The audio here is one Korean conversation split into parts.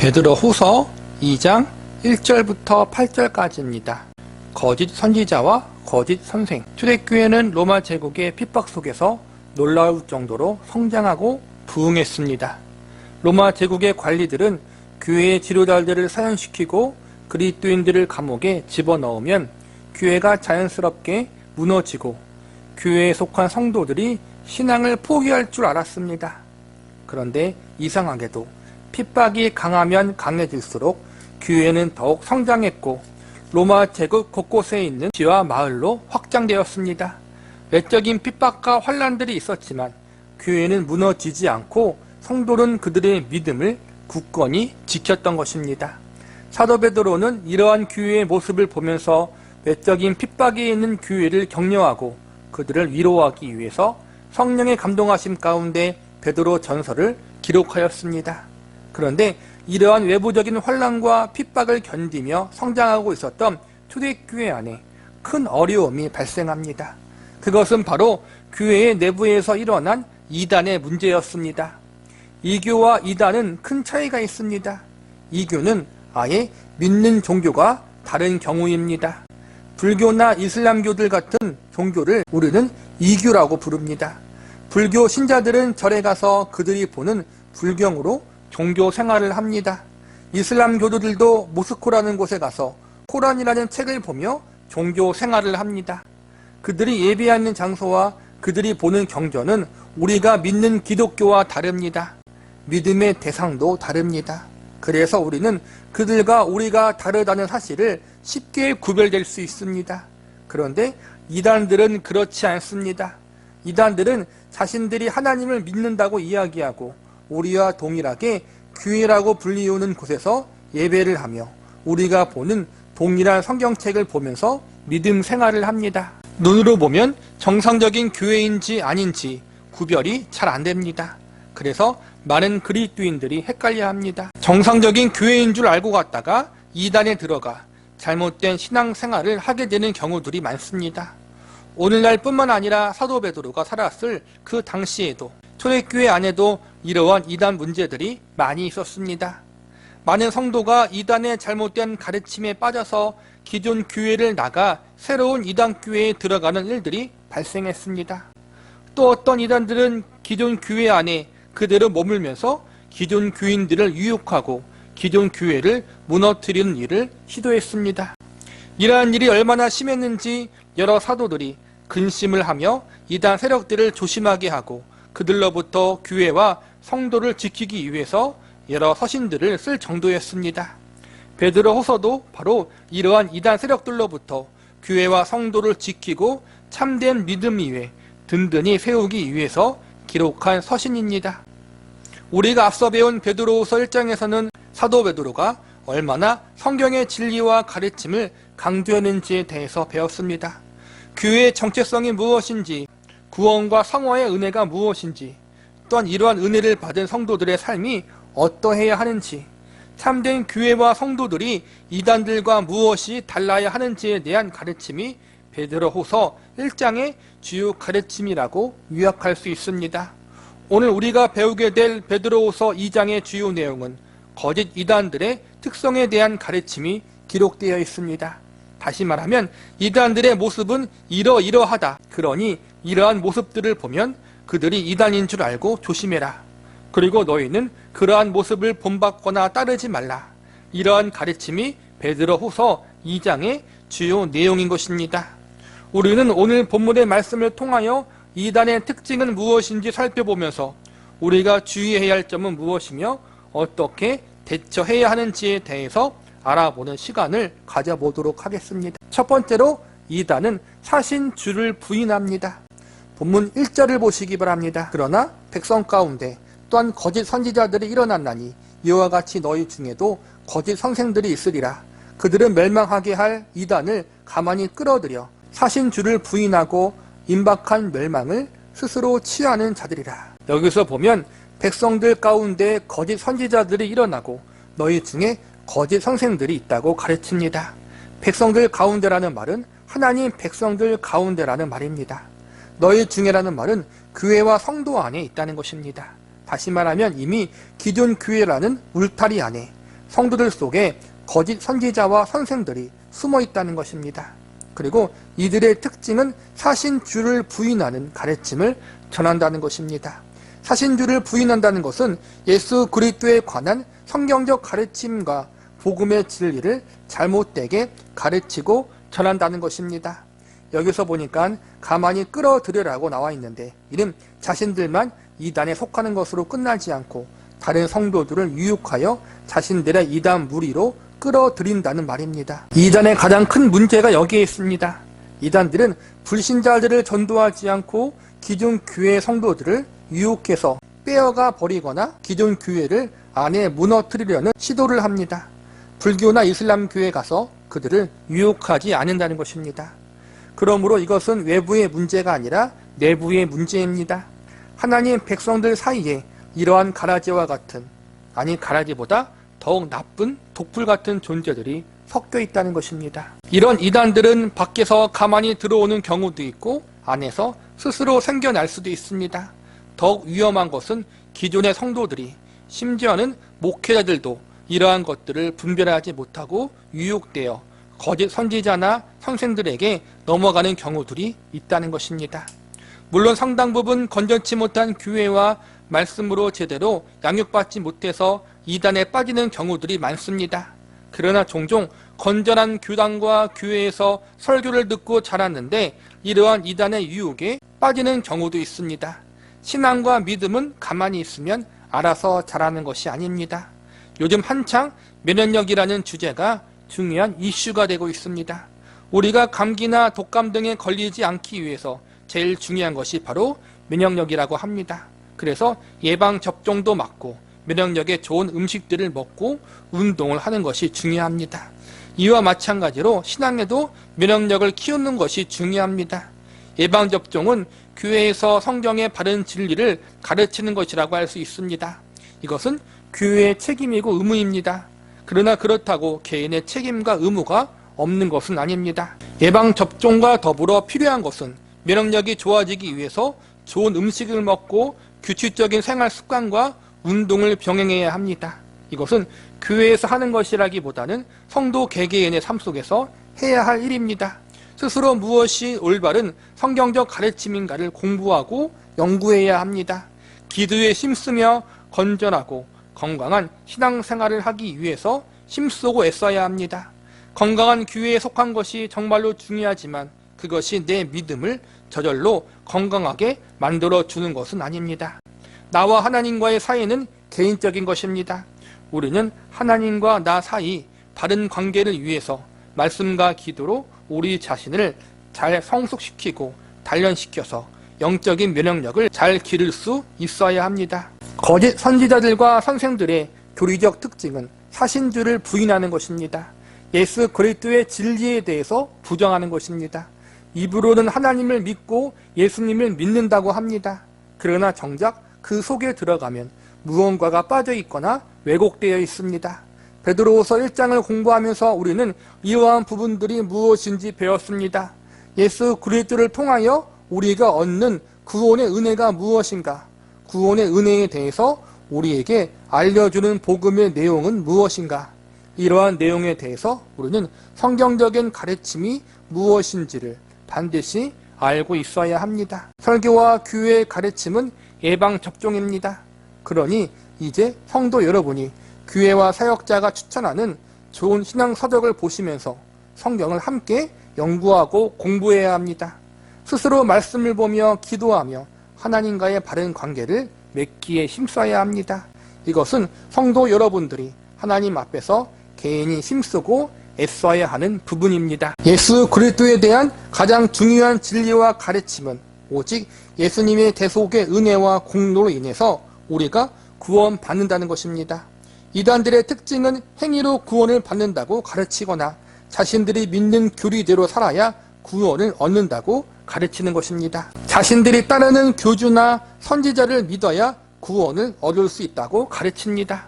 베드로후서 2장 1절부터 8절까지입니다. 거짓 선지자와 거짓 선생. 초대교회는 로마 제국의 핍박 속에서 놀라울 정도로 성장하고 부흥했습니다. 로마 제국의 관리들은 교회의 지도자들을 사형시키고 그리스도인들을 감옥에 집어넣으면 교회가 자연스럽게 무너지고 교회에 속한 성도들이 신앙을 포기할 줄 알았습니다. 그런데 이상하게도 핍박이 강하면 강해질수록 교회는 더욱 성장했고 로마 제국 곳곳에 있는 지와 마을로 확장되었습니다. 외적인 핍박과 환난들이 있었지만 교회는 무너지지 않고 성도는 그들의 믿음을 굳건히 지켰던 것입니다. 사도 베드로는 이러한 교회의 모습을 보면서 외적인 핍박이 있는 교회를 격려하고 그들을 위로하기 위해서 성령의 감동하심 가운데 베드로 전서를 기록하였습니다. 그런데 이러한 외부적인 환난과 핍박을 견디며 성장하고 있었던 초대교회 안에 큰 어려움이 발생합니다. 그것은 바로 교회의 내부에서 일어난 이단의 문제였습니다. 이교와 이단은 큰 차이가 있습니다. 이교는 아예 믿는 종교가 다른 경우입니다. 불교나 이슬람교들 같은 종교를 우리는 이교라고 부릅니다. 불교 신자들은 절에 가서 그들이 보는 불경으로 종교 생활을 합니다. 이슬람 교도들도 모스코라는 곳에 가서 코란이라는 책을 보며 종교 생활을 합니다. 그들이 예배하는 장소와 그들이 보는 경전은 우리가 믿는 기독교와 다릅니다. 믿음의 대상도 다릅니다. 그래서 우리는 그들과 우리가 다르다는 사실을 쉽게 구별될 수 있습니다. 그런데 이단들은 그렇지 않습니다. 이단들은 자신들이 하나님을 믿는다고 이야기하고 우리와 동일하게 교회라고 불리우는 곳에서 예배를 하며 우리가 보는 동일한 성경책을 보면서 믿음 생활을 합니다. 눈으로 보면 정상적인 교회인지 아닌지 구별이 잘 안 됩니다. 그래서 많은 그리스도인들이 헷갈려합니다. 정상적인 교회인 줄 알고 갔다가 이단에 들어가 잘못된 신앙생활을 하게 되는 경우들이 많습니다. 오늘날 뿐만 아니라 사도 베드로가 살았을 그 당시에도 초대교회 안에도 이러한 이단 문제들이 많이 있었습니다. 많은 성도가 이단의 잘못된 가르침에 빠져서 기존 교회를 나가 새로운 이단 교회에 들어가는 일들이 발생했습니다. 또 어떤 이단들은 기존 교회 안에 그대로 머물면서 기존 교인들을 유혹하고 기존 교회를 무너뜨리는 일을 시도했습니다. 이러한 일이 얼마나 심했는지 여러 사도들이 근심을 하며 이단 세력들을 조심하게 하고 그들로부터 교회와 성도를 지키기 위해서 여러 서신들을 쓸 정도였습니다. 베드로 후서도 바로 이러한 이단 세력들로부터 교회와 성도를 지키고 참된 믿음 위에 든든히 세우기 위해서 기록한 서신입니다. 우리가 앞서 배운 베드로후서 1장에서는 사도 베드로가 얼마나 성경의 진리와 가르침을 강조했는지에 대해서 배웠습니다. 교회의 정체성이 무엇인지, 구원과 성화의 은혜가 무엇인지, 또한 이러한 은혜를 받은 성도들의 삶이 어떠해야 하는지, 참된 교회와 성도들이 이단들과 무엇이 달라야 하는지에 대한 가르침이 베드로후서 1장의 주요 가르침이라고 요약할 수 있습니다. 오늘 우리가 배우게 될 베드로후서 2장의 주요 내용은 거짓 이단들의 특성에 대한 가르침이 기록되어 있습니다. 다시 말하면 이단들의 모습은 이러이러하다. 그러니 이러한 모습들을 보면 그들이 이단인 줄 알고 조심해라. 그리고 너희는 그러한 모습을 본받거나 따르지 말라. 이러한 가르침이 베드로후서 2장의 주요 내용인 것입니다. 우리는 오늘 본문의 말씀을 통하여 이단의 특징은 무엇인지 살펴보면서 우리가 주의해야 할 점은 무엇이며 어떻게 대처해야 하는지에 대해서 알아보는 시간을 가져보도록 하겠습니다. 첫 번째로 이단은 사신주를 부인합니다. 본문 1절을 보시기 바랍니다. 그러나 백성 가운데 또한 거짓 선지자들이 일어났나니 이와 같이 너희 중에도 거짓 선생들이 있으리라. 그들은 멸망하게 할 이단을 가만히 끌어들여 사신주를 부인하고 임박한 멸망을 스스로 취하는 자들이라. 여기서 보면 백성들 가운데 거짓 선지자들이 일어나고 너희 중에 거짓 선생들이 있다고 가르칩니다. 백성들 가운데라는 말은 하나님 백성들 가운데라는 말입니다. 너희 중에라는 말은 교회와 성도 안에 있다는 것입니다. 다시 말하면 이미 기존 교회라는 울타리 안에 성도들 속에 거짓 선지자와 선생들이 숨어 있다는 것입니다. 그리고 이들의 특징은 사신주를 부인하는 가르침을 전한다는 것입니다. 사신주를 부인한다는 것은 예수 그리스도에 관한 성경적 가르침과 복음의 진리를 잘못되게 가르치고 전한다는 것입니다. 여기서 보니까 가만히 끌어들여라고 나와 있는데, 이는 자신들만 이단에 속하는 것으로 끝나지 않고 다른 성도들을 유혹하여 자신들의 이단 무리로 끌어들인다는 말입니다. 이단의 가장 큰 문제가 여기에 있습니다. 이단들은 불신자들을 전도하지 않고 기존 교회 성도들을 유혹해서 빼어가 버리거나 기존 교회를 안에 무너뜨리려는 시도를 합니다. 불교나 이슬람 교회에 가서 그들을 유혹하지 않는다는 것입니다. 그러므로 이것은 외부의 문제가 아니라 내부의 문제입니다. 하나님 백성들 사이에 이러한 가라지와 같은, 아니 가라지보다 더욱 나쁜 독풀 같은 존재들이 섞여 있다는 것입니다. 이런 이단들은 밖에서 가만히 들어오는 경우도 있고 안에서 스스로 생겨날 수도 있습니다. 더욱 위험한 것은 기존의 성도들이, 심지어는 목회자들도 이러한 것들을 분별하지 못하고 유혹되어 거짓 선지자나 선생들에게 넘어가는 경우들이 있다는 것입니다. 물론 상당 부분 건전치 못한 교회와 말씀으로 제대로 양육받지 못해서 이단에 빠지는 경우들이 많습니다. 그러나 종종 건전한 교단과 교회에서 설교를 듣고 자랐는데 이러한 이단의 유혹에 빠지는 경우도 있습니다. 신앙과 믿음은 가만히 있으면 알아서 자라는 것이 아닙니다. 요즘 한창 면역력이라는 주제가 중요한 이슈가 되고 있습니다. 우리가 감기나 독감 등에 걸리지 않기 위해서 제일 중요한 것이 바로 면역력이라고 합니다. 그래서 예방접종도 맞고 면역력에 좋은 음식들을 먹고 운동을 하는 것이 중요합니다. 이와 마찬가지로 신앙에도 면역력을 키우는 것이 중요합니다. 예방접종은 교회에서 성경의 바른 진리를 가르치는 것이라고 할 수 있습니다. 이것은 교회의 책임이고 의무입니다. 그러나 그렇다고 개인의 책임과 의무가 없는 것은 아닙니다. 예방접종과 더불어 필요한 것은 면역력이 좋아지기 위해서 좋은 음식을 먹고 규칙적인 생활 습관과 운동을 병행해야 합니다. 이것은 교회에서 하는 것이라기보다는 성도 개개인의 삶 속에서 해야 할 일입니다. 스스로 무엇이 올바른 성경적 가르침인가를 공부하고 연구해야 합니다. 기도에 힘쓰며 건전하고 건강한 신앙생활을 하기 위해서 힘쓰고 애써야 합니다. 건강한 교회에 속한 것이 정말로 중요하지만 그것이 내 믿음을 저절로 건강하게 만들어주는 것은 아닙니다. 나와 하나님과의 사이는 개인적인 것입니다. 우리는 하나님과 나 사이 바른 관계를 위해서 말씀과 기도로 우리 자신을 잘 성숙시키고 단련시켜서 영적인 면역력을 잘 기를 수 있어야 합니다. 거짓 선지자들과 선생들의 교리적 특징은 사신주를 부인하는 것입니다. 예수 그리스도의 진리에 대해서 부정하는 것입니다. 입으로는 하나님을 믿고 예수님을 믿는다고 합니다. 그러나 정작 그 속에 들어가면 무언가가 빠져 있거나 왜곡되어 있습니다. 베드로후서 1장을 공부하면서 우리는 이러한 부분들이 무엇인지 배웠습니다. 예수 그리스도를 통하여 우리가 얻는 구원의 은혜가 무엇인가? 구원의 은혜에 대해서 우리에게 알려주는 복음의 내용은 무엇인가? 이러한 내용에 대해서 우리는 성경적인 가르침이 무엇인지를 반드시 알고 있어야 합니다. 설교와 교회의 가르침은 예방접종입니다. 그러니 이제 성도 여러분이 교회와 사역자가 추천하는 좋은 신앙 서적을 보시면서 성경을 함께 연구하고 공부해야 합니다. 스스로 말씀을 보며 기도하며 하나님과의 바른 관계를 맺기에 힘써야 합니다. 이것은 성도 여러분들이 하나님 앞에서 개인이 힘쓰고 애써야 하는 부분입니다. 예수 그리스도에 대한 가장 중요한 진리와 가르침은 오직 예수님의 대속의 은혜와 공로로 인해서 우리가 구원받는다는 것입니다. 이단들의 특징은 행위로 구원을 받는다고 가르치거나 자신들이 믿는 교리대로 살아야 구원을 얻는다고 가르치는 것입니다. 자신들이 따르는 교주나 선지자를 믿어야 구원을 얻을 수 있다고 가르칩니다.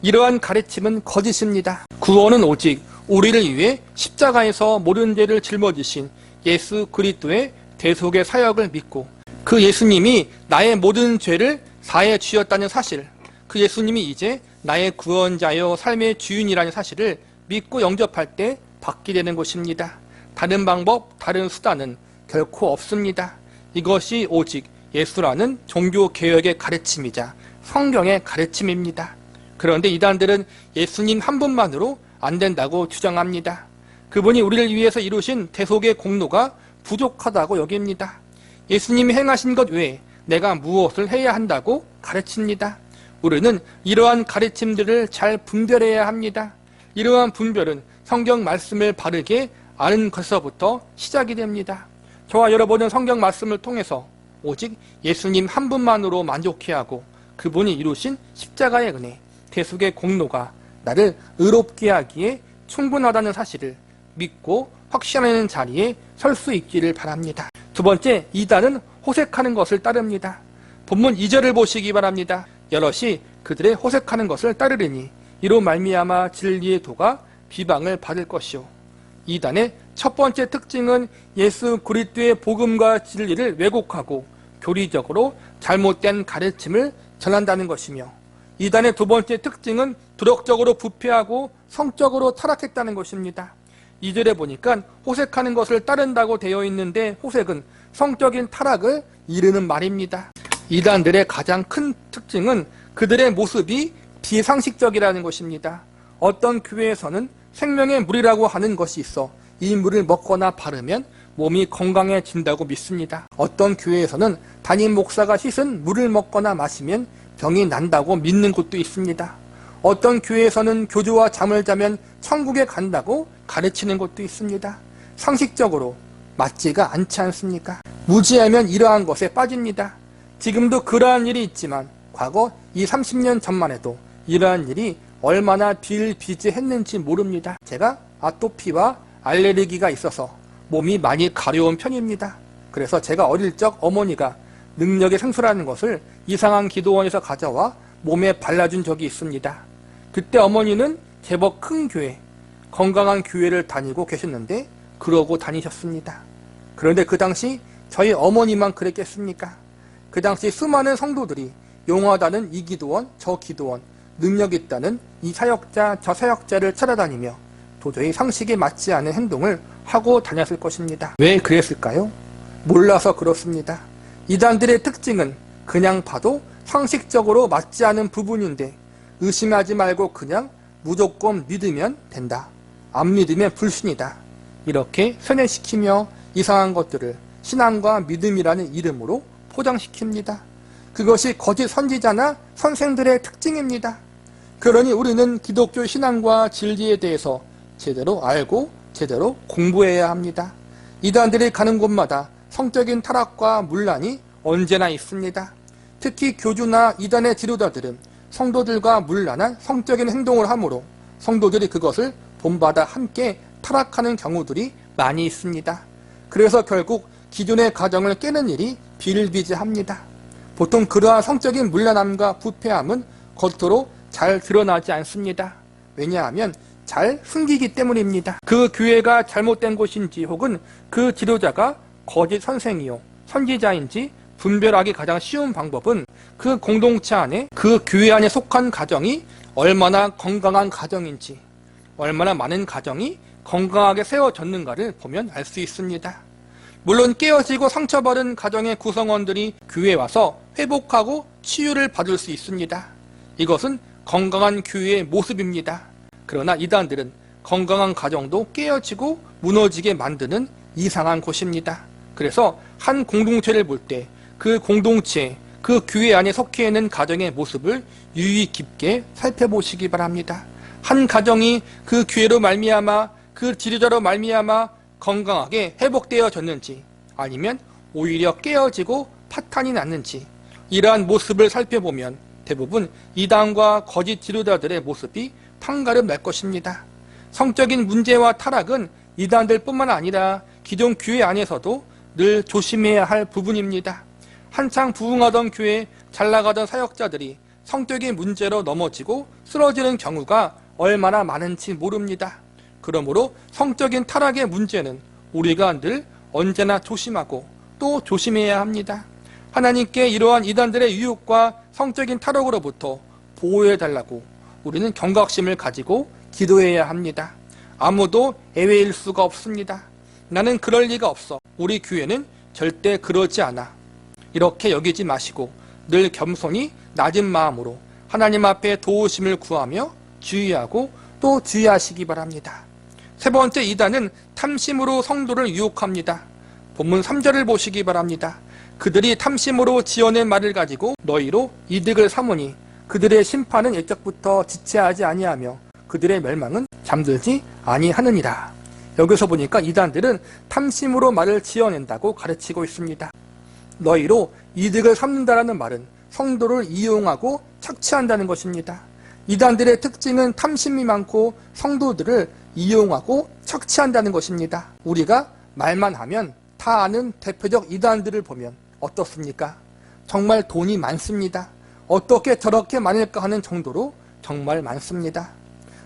이러한 가르침은 거짓입니다. 구원은 오직 우리를 위해 십자가에서 모든 죄를 짊어지신 예수 그리스도의 대속의 사역을 믿고 그 예수님이 나의 모든 죄를 사해 주셨다는 사실, 그 예수님이 이제 나의 구원자요 삶의 주인이라는 사실을 믿고 영접할 때 받게 되는 것입니다. 다른 방법, 다른 수단은 결코 없습니다. 이것이 오직 예수라는 종교개혁의 가르침이자 성경의 가르침입니다. 그런데 이단들은 예수님 한 분만으로 안 된다고 주장합니다. 그분이 우리를 위해서 이루신 대속의 공로가 부족하다고 여깁니다. 예수님이 행하신 것 외에 내가 무엇을 해야 한다고 가르칩니다. 우리는 이러한 가르침들을 잘 분별해야 합니다. 이러한 분별은 성경 말씀을 바르게 아는 것에서부터 시작이 됩니다. 저와 여러분은 성경 말씀을 통해서 오직 예수님 한 분만으로 만족해야 하고 그분이 이루신 십자가의 은혜, 대속의 공로가 나를 의롭게 하기에 충분하다는 사실을 믿고 확신하는 자리에 설 수 있기를 바랍니다. 두 번째, 이단은 호색하는 것을 따릅니다. 본문 2절을 보시기 바랍니다. 여럿이 그들의 호색하는 것을 따르리니 이로 말미암아 진리의 도가 비방을 받을 것이요. 이단의 첫 번째 특징은 예수 그리스도의 복음과 진리를 왜곡하고 교리적으로 잘못된 가르침을 전한다는 것이며, 이단의 두 번째 특징은 도덕적으로 부패하고 성적으로 타락했다는 것입니다. 2절에 보니까 호색하는 것을 따른다고 되어 있는데 호색은 성적인 타락을 이르는 말입니다. 이단들의 가장 큰 특징은 그들의 모습이 비상식적이라는 것입니다. 어떤 교회에서는 생명의 물이라고 하는 것이 있어 이 물을 먹거나 바르면 몸이 건강해진다고 믿습니다. 어떤 교회에서는 담임 목사가 씻은 물을 먹거나 마시면 병이 난다고 믿는 곳도 있습니다. 어떤 교회에서는 교주와 잠을 자면 천국에 간다고 가르치는 곳도 있습니다. 상식적으로 맞지가 않지 않습니까? 무지하면 이러한 것에 빠집니다. 지금도 그러한 일이 있지만 과거 30년 전만 해도 이러한 일이 얼마나 비일비재했는지 모릅니다. 제가 아토피와 알레르기가 있어서 몸이 많이 가려운 편입니다. 그래서 제가 어릴 적 어머니가 능력의 생수라는 것을 이상한 기도원에서 가져와 몸에 발라준 적이 있습니다. 그때 어머니는 제법 큰 교회, 건강한 교회를 다니고 계셨는데 그러고 다니셨습니다. 그런데 그 당시 저희 어머니만 그랬겠습니까? 그 당시 수많은 성도들이 용하다는 이 기도원, 저 기도원, 능력 있다는 이 사역자, 저 사역자를 찾아다니며 도저히 상식에 맞지 않은 행동을 하고 다녔을 것입니다. 왜 그랬을까요? 몰라서 그렇습니다. 이단들의 특징은 그냥 봐도 상식적으로 맞지 않은 부분인데 의심하지 말고 그냥 무조건 믿으면 된다. 안 믿으면 불신이다. 이렇게 세뇌시키며 이상한 것들을 신앙과 믿음이라는 이름으로 포장시킵니다. 그것이 거짓 선지자나 선생들의 특징입니다. 그러니 우리는 기독교 신앙과 진리에 대해서 제대로 알고 제대로 공부해야 합니다. 이단들이 가는 곳마다 성적인 타락과 문란이 언제나 있습니다. 특히 교주나 이단의 지도자들은 성도들과 문란한 성적인 행동을 하므로 성도들이 그것을 본받아 함께 타락하는 경우들이 많이 있습니다. 그래서 결국 기존의 가정을 깨는 일이 비일비재합니다. 보통 그러한 성적인 문란함과 부패함은 겉으로 잘 드러나지 않습니다. 왜냐하면 잘 숨기기 때문입니다. 그 교회가 잘못된 곳인지 혹은 그 지도자가 거짓 선생이요 선지자인지 분별하기 가장 쉬운 방법은 그 공동체 안에, 그 교회 안에 속한 가정이 얼마나 건강한 가정인지, 얼마나 많은 가정이 건강하게 세워졌는가를 보면 알 수 있습니다. 물론 깨어지고 상처받은 가정의 구성원들이 교회에 와서 회복하고 치유를 받을 수 있습니다. 이것은 건강한 교회의 모습입니다. 그러나 이단들은 건강한 가정도 깨어지고 무너지게 만드는 이상한 곳입니다. 그래서 한 공동체를 볼 때 그 공동체, 그 교회 안에 속해 있는 가정의 모습을 유의 깊게 살펴보시기 바랍니다. 한 가정이 그 교회로 말미암아, 그 지도자로 말미암아 건강하게 회복되어졌는지 아니면 오히려 깨어지고 파탄이 났는지, 이러한 모습을 살펴보면 대부분 이단과 거짓 지도자들의 모습이 판가름 날 것입니다. 성적인 문제와 타락은 이단들 뿐만 아니라 기존 교회 안에서도 늘 조심해야 할 부분입니다. 한창 부흥하던 교회, 잘나가던 사역자들이 성적인 문제로 넘어지고 쓰러지는 경우가 얼마나 많은지 모릅니다. 그러므로 성적인 타락의 문제는 우리가 늘 언제나 조심하고 또 조심해야 합니다. 하나님께 이러한 이단들의 유혹과 성적인 타락으로부터 보호해달라고 우리는 경각심을 가지고 기도해야 합니다. 아무도 예외일 수가 없습니다. 나는 그럴 리가 없어. 우리 교회는 절대 그러지 않아. 이렇게 여기지 마시고 늘 겸손히 낮은 마음으로 하나님 앞에 도우심을 구하며 주의하고 또 주의하시기 바랍니다. 세 번째, 이단은 탐심으로 성도를 유혹합니다. 본문 3절을 보시기 바랍니다. 그들이 탐심으로 지어낸 말을 가지고 너희로 이득을 삼으니 그들의 심판은 일적부터 지체하지 아니하며 그들의 멸망은 잠들지 아니하느니라. 여기서 보니까 이단들은 탐심으로 말을 지어낸다고 가르치고 있습니다. 너희로 이득을 삼는다라는 말은 성도를 이용하고 착취한다는 것입니다. 이단들의 특징은 탐심이 많고 성도들을 이용하고 착취한다는 것입니다. 우리가 말만 하면 다 아는 대표적 이단들을 보면 어떻습니까? 정말 돈이 많습니다. 어떻게 저렇게 많을까 하는 정도로 정말 많습니다.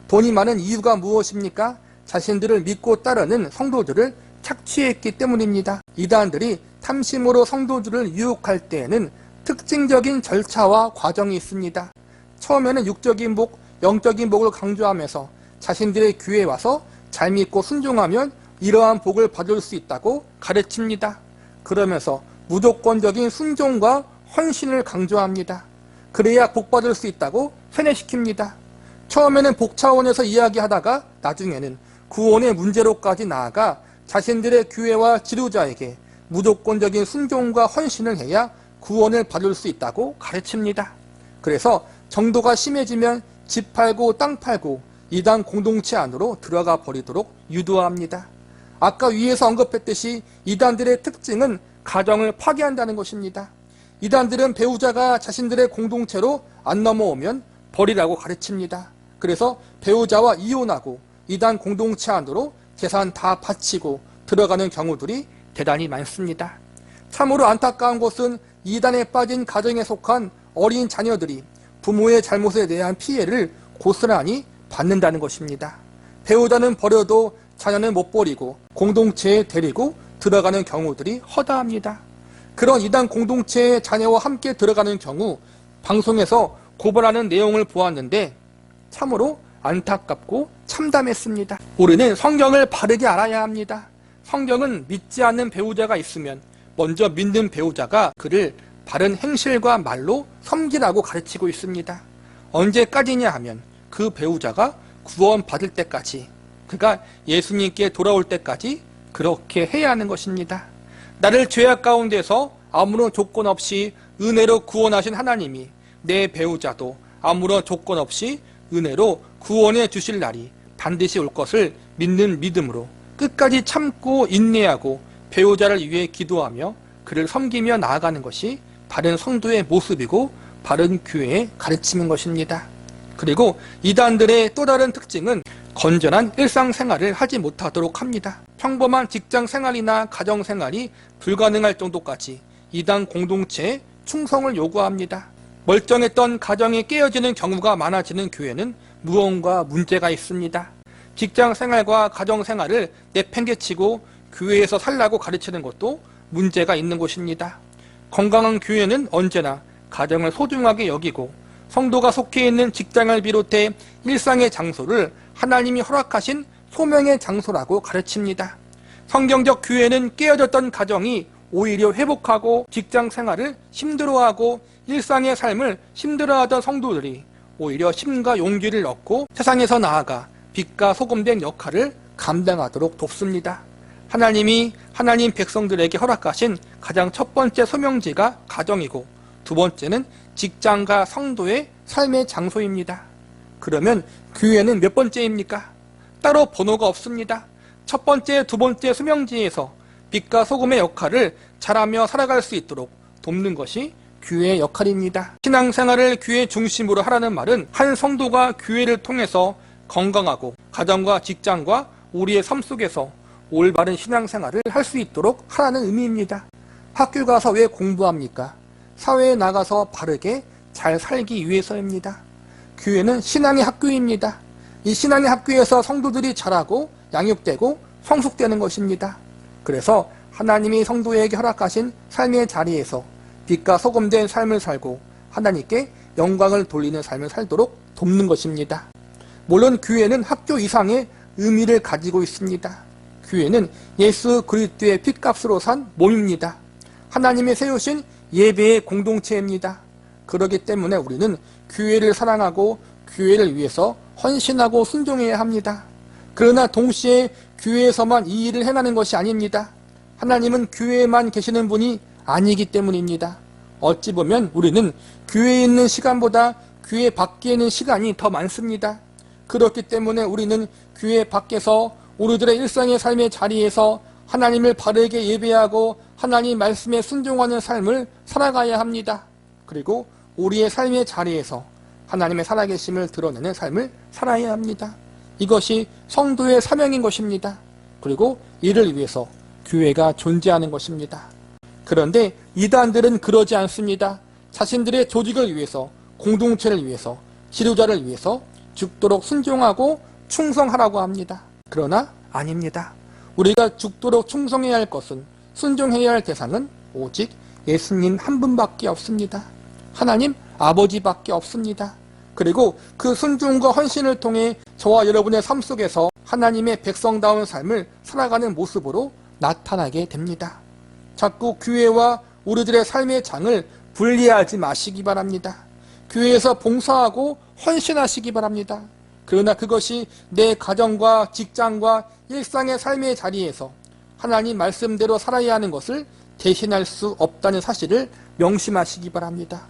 돈이 많은 이유가 무엇입니까? 자신들을 믿고 따르는 성도들을 착취했기 때문입니다. 이단들이 탐심으로 성도들을 유혹할 때에는 특징적인 절차와 과정이 있습니다. 처음에는 육적인 복, 영적인 복을 강조하면서 자신들의 교회에 와서 잘 믿고 순종하면 이러한 복을 받을 수 있다고 가르칩니다. 그러면서 무조건적인 순종과 헌신을 강조합니다. 그래야 복 받을 수 있다고 세뇌시킵니다. 처음에는 복 차원에서 이야기하다가 나중에는 구원의 문제로까지 나아가 자신들의 교회와 지도자에게 무조건적인 순종과 헌신을 해야 구원을 받을 수 있다고 가르칩니다. 그래서 정도가 심해지면 집 팔고 땅 팔고 이단 공동체 안으로 들어가 버리도록 유도합니다. 아까 위에서 언급했듯이 이단들의 특징은 가정을 파괴한다는 것입니다. 이단들은 배우자가 자신들의 공동체로 안 넘어오면 버리라고 가르칩니다. 그래서 배우자와 이혼하고 이단 공동체 안으로 재산 다 바치고 들어가는 경우들이 대단히 많습니다. 참으로 안타까운 것은 이단에 빠진 가정에 속한 어린 자녀들이 부모의 잘못에 대한 피해를 고스란히 받는다는 것입니다. 배우자는 버려도 자녀는 못 버리고 공동체에 데리고 들어가는 경우들이 허다합니다. 그런 이단 공동체의 자녀와 함께 들어가는 경우 방송에서 고발하는 내용을 보았는데 참으로 안타깝고 참담했습니다. 우리는 성경을 바르게 알아야 합니다. 성경은 믿지 않는 배우자가 있으면 먼저 믿는 배우자가 그를 바른 행실과 말로 섬기라고 가르치고 있습니다. 언제까지냐 하면 그 배우자가 구원받을 때까지, 그가 예수님께 돌아올 때까지 그렇게 해야 하는 것입니다. 나를 죄악 가운데서 아무런 조건 없이 은혜로 구원하신 하나님이 내 배우자도 아무런 조건 없이 은혜로 구원해 주실 날이 반드시 올 것을 믿는 믿음으로 끝까지 참고 인내하고 배우자를 위해 기도하며 그를 섬기며 나아가는 것이 바른 성도의 모습이고 바른 교회의 가르침인 것입니다. 그리고 이단들의 또 다른 특징은 건전한 일상생활을 하지 못하도록 합니다. 평범한 직장생활이나 가정생활이 불가능할 정도까지 이단 공동체에 충성을 요구합니다. 멀쩡했던 가정이 깨어지는 경우가 많아지는 교회는 무언가 문제가 있습니다. 직장생활과 가정생활을 내팽개치고 교회에서 살라고 가르치는 것도 문제가 있는 것입니다. 건강한 교회는 언제나 가정을 소중하게 여기고 성도가 속해 있는 직장을 비롯해 일상의 장소를 하나님이 허락하신 소명의 장소라고 가르칩니다. 성경적 교회는 깨어졌던 가정이 오히려 회복하고 직장 생활을 힘들어하고 일상의 삶을 힘들어하던 성도들이 오히려 힘과 용기를 얻고 세상에서 나아가 빛과 소금된 역할을 감당하도록 돕습니다. 하나님이 하나님 백성들에게 허락하신 가장 첫 번째 소명지가 가정이고 두 번째는 직장과 성도의 삶의 장소입니다. 그러면 교회는 몇 번째입니까? 따로 번호가 없습니다. 첫 번째, 두 번째 소명지에서 빛과 소금의 역할을 잘하며 살아갈 수 있도록 돕는 것이 교회의 역할입니다. 신앙생활을 교회 중심으로 하라는 말은 한 성도가 교회를 통해서 건강하고 가정과 직장과 우리의 삶 속에서 올바른 신앙생활을 할 수 있도록 하라는 의미입니다. 학교 가서 왜 공부합니까? 사회에 나가서 바르게 잘 살기 위해서입니다. 교회는 신앙의 학교입니다. 이 신앙의 학교에서 성도들이 자라고 양육되고 성숙되는 것입니다. 그래서 하나님이 성도에게 허락하신 삶의 자리에서 빛과 소금된 삶을 살고 하나님께 영광을 돌리는 삶을 살도록 돕는 것입니다. 물론 교회는 학교 이상의 의미를 가지고 있습니다. 교회는 예수 그리스도의 핏값으로 산 몸입니다. 하나님이 세우신 예배의 공동체입니다. 그렇기 때문에 우리는 교회를 사랑하고 교회를 위해서 헌신하고 순종해야 합니다. 그러나 동시에 교회에서만 이 일을 행하는 것이 아닙니다. 하나님은 교회에만 계시는 분이 아니기 때문입니다. 어찌 보면 우리는 교회에 있는 시간보다 교회 밖에 있는 시간이 더 많습니다. 그렇기 때문에 우리는 교회 밖에서 우리들의 일상의 삶의 자리에서 하나님을 바르게 예배하고 하나님 말씀에 순종하는 삶을 살아가야 합니다. 그리고 우리의 삶의 자리에서 하나님의 살아계심을 드러내는 삶을 살아야 합니다. 이것이 성도의 사명인 것입니다. 그리고 이를 위해서 교회가 존재하는 것입니다. 그런데 이단들은 그러지 않습니다. 자신들의 조직을 위해서, 공동체를 위해서, 지도자를 위해서 죽도록 순종하고 충성하라고 합니다. 그러나 아닙니다. 우리가 죽도록 충성해야 할 것은, 순종해야 할 대상은 오직 예수님 한 분밖에 없습니다. 하나님 아버지밖에 없습니다. 그리고 그 순종과 헌신을 통해 저와 여러분의 삶 속에서 하나님의 백성다운 삶을 살아가는 모습으로 나타나게 됩니다. 자꾸 교회와 우리들의 삶의 장을 분리하지 마시기 바랍니다. 교회에서 봉사하고 헌신하시기 바랍니다. 그러나 그것이 내 가정과 직장과 일상의 삶의 자리에서 하나님 말씀대로 살아야 하는 것을 대신할 수 없다는 사실을 명심하시기 바랍니다.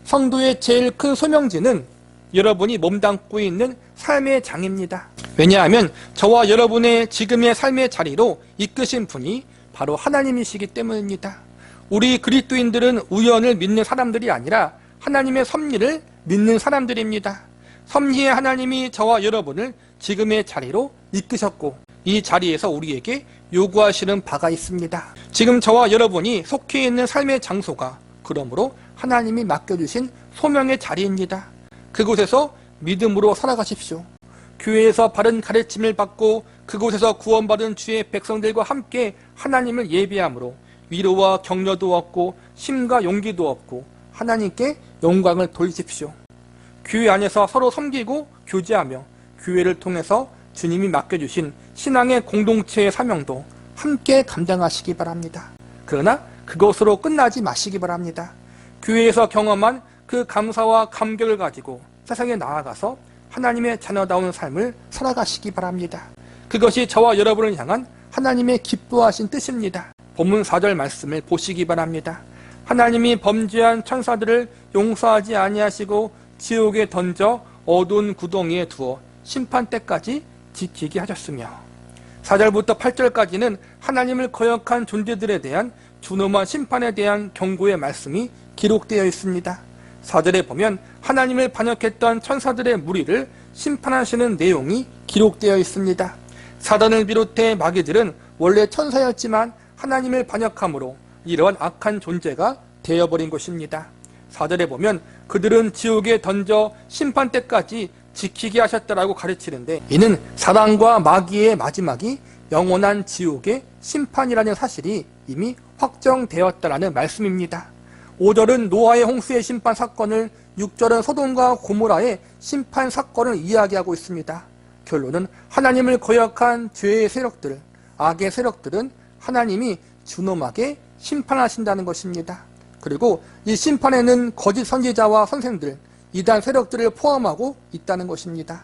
성도의 제일 큰 소명지는 여러분이 몸담고 있는 삶의 장입니다. 왜냐하면 저와 여러분의 지금의 삶의 자리로 이끄신 분이 바로 하나님이시기 때문입니다. 우리 그리스도인들은 우연을 믿는 사람들이 아니라 하나님의 섭리를 믿는 사람들입니다. 섭리의 하나님이 저와 여러분을 지금의 자리로 이끄셨고 이 자리에서 우리에게 요구하시는 바가 있습니다. 지금 저와 여러분이 속해 있는 삶의 장소가 그러므로 하나님이 맡겨주신 소명의 자리입니다. 그곳에서 믿음으로 살아가십시오. 교회에서 바른 가르침을 받고 그곳에서 구원받은 주의 백성들과 함께 하나님을 예배함으로 위로와 격려도 얻고 힘과 용기도 얻고 하나님께 영광을 돌리십시오. 교회 안에서 서로 섬기고 교제하며 교회를 통해서 주님이 맡겨주신 신앙의 공동체의 사명도 함께 감당하시기 바랍니다. 그러나 그것으로 끝나지 마시기 바랍니다. 교회에서 경험한 그 감사와 감격을 가지고 세상에 나아가서 하나님의 자녀다운 삶을 살아가시기 바랍니다. 그것이 저와 여러분을 향한 하나님의 기뻐하신 뜻입니다. 본문 4절 말씀을 보시기 바랍니다. 하나님이 범죄한 천사들을 용서하지 아니하시고 지옥에 던져 어두운 구덩이에 두어 심판 때까지 지키게 하셨으며 4절부터 8절까지는 하나님을 거역한 존재들에 대한 준엄한 심판에 대한 경고의 말씀이 기록되어 있습니다. 4절에 보면 하나님을 반역했던 천사들의 무리를 심판하시는 내용이 기록되어 있습니다. 사단을 비롯해 마귀들은 원래 천사였지만 하나님을 반역함으로 이러한 악한 존재가 되어버린 것입니다. 4절에 보면 그들은 지옥에 던져 심판 때까지 지키게 하셨다라고 가르치는데 이는 사단과 마귀의 마지막이 영원한 지옥의 심판이라는 사실이 이미 확정되었다라는 말씀입니다. 5절은 노아의 홍수의 심판 사건을, 6절은 소돔과 고모라의 심판 사건을 이야기하고 있습니다. 결론은 하나님을 거역한 죄의 세력들, 악의 세력들은 하나님이 준엄하게 심판하신다는 것입니다. 그리고 이 심판에는 거짓 선지자와 선생들, 이단 세력들을 포함하고 있다는 것입니다.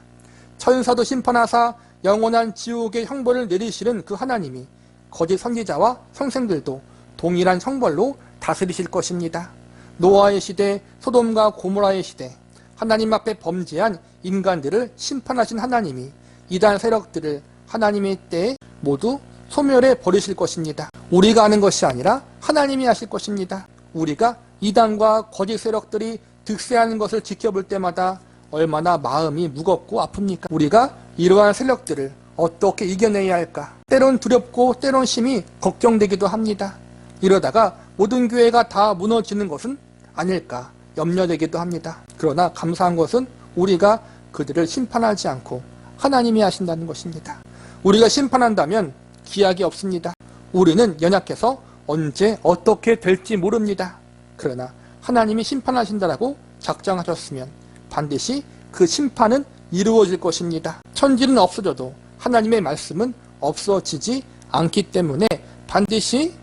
천사도 심판하사 영원한 지옥의 형벌을 내리시는 그 하나님이 거짓 선지자와 선생들도 동일한 형벌로 다스리실 것입니다. 노아의 시대, 소돔과 고모라의 시대, 하나님 앞에 범죄한 인간들을 심판하신 하나님이 이단 세력들을 하나님의 때에 모두 소멸해 버리실 것입니다. 우리가 하는 것이 아니라 하나님이 하실 것입니다. 우리가 이단과 거짓 세력들이 득세하는 것을 지켜볼 때마다 얼마나 마음이 무겁고 아픕니까? 우리가 이러한 세력들을 어떻게 이겨내야 할까? 때론 두렵고 때론 심히 걱정되기도 합니다. 이러다가 모든 교회가 다 무너지는 것은 아닐까 염려되기도 합니다. 그러나 감사한 것은 우리가 그들을 심판하지 않고 하나님이 하신다는 것입니다. 우리가 심판한다면 기약이 없습니다. 우리는 연약해서 언제 어떻게 될지 모릅니다. 그러나 하나님이 심판하신다라고 작정하셨으면 반드시 그 심판은 이루어질 것입니다. 천지는 없어져도 하나님의 말씀은 없어지지 않기 때문에 반드시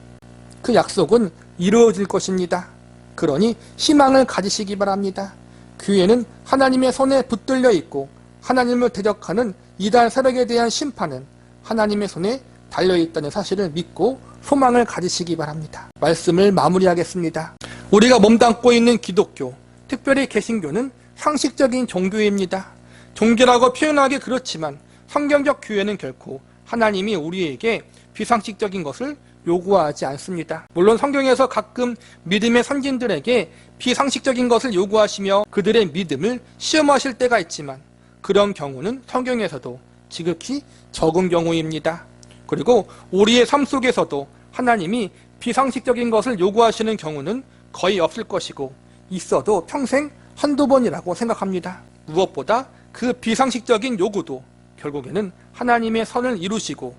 그 약속은 이루어질 것입니다. 그러니 희망을 가지시기 바랍니다. 교회는 하나님의 손에 붙들려 있고 하나님을 대적하는 이단 세력에 대한 심판은 하나님의 손에 달려있다는 사실을 믿고 소망을 가지시기 바랍니다. 말씀을 마무리하겠습니다. 우리가 몸담고 있는 기독교, 특별히 개신교는 상식적인 종교입니다. 종교라고 표현하기 그렇지만 성경적 교회는 결코 하나님이 우리에게 비상식적인 것을 요구하지 않습니다. 물론 성경에서 가끔 믿음의 선진들에게 비상식적인 것을 요구하시며 그들의 믿음을 시험하실 때가 있지만 그런 경우는 성경에서도 지극히 적은 경우입니다. 그리고 우리의 삶 속에서도 하나님이 비상식적인 것을 요구하시는 경우는 거의 없을 것이고 있어도 평생 한두 번이라고 생각합니다. 무엇보다 그 비상식적인 요구도 결국에는 하나님의 선을 이루시고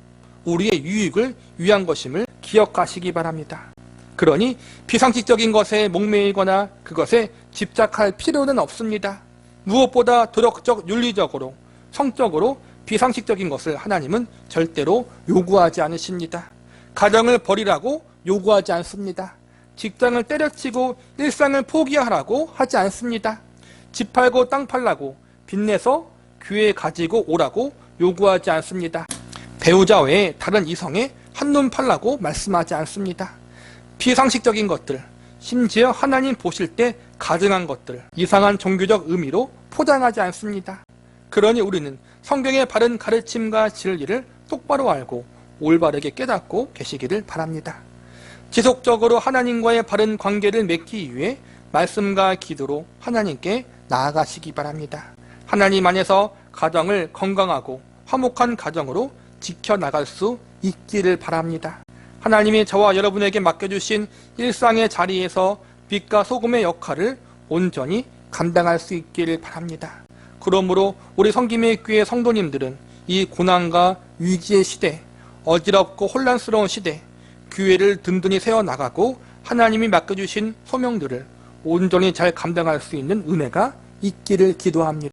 우리의 유익을 위한 것임을 기억하시기 바랍니다. 그러니 비상식적인 것에 목매이거나 그것에 집착할 필요는 없습니다. 무엇보다 도덕적, 윤리적으로, 성적으로 비상식적인 것을 하나님은 절대로 요구하지 않으십니다. 가정을 버리라고 요구하지 않습니다. 직장을 때려치고 일상을 포기하라고 하지 않습니다. 집 팔고 땅 팔라고 빚내서 교회에 가지고 오라고 요구하지 않습니다. 배우자 외에 다른 이성에 한눈 팔라고 말씀하지 않습니다. 비상식적인 것들, 심지어 하나님 보실 때 가증한 것들, 이상한 종교적 의미로 포장하지 않습니다. 그러니 우리는 성경의 바른 가르침과 진리를 똑바로 알고 올바르게 깨닫고 계시기를 바랍니다. 지속적으로 하나님과의 바른 관계를 맺기 위해 말씀과 기도로 하나님께 나아가시기 바랍니다. 하나님 안에서 가정을 건강하고 화목한 가정으로 지켜나갈 수 있기를 바랍니다. 하나님이 저와 여러분에게 맡겨주신 일상의 자리에서 빛과 소금의 역할을 온전히 감당할 수 있기를 바랍니다. 그러므로 우리 성김의 교회 성도님들은 이 고난과 위기의 시대, 어지럽고 혼란스러운 시대, 교회를 든든히 세워나가고 하나님이 맡겨주신 소명들을 온전히 잘 감당할 수 있는 은혜가 있기를 기도합니다.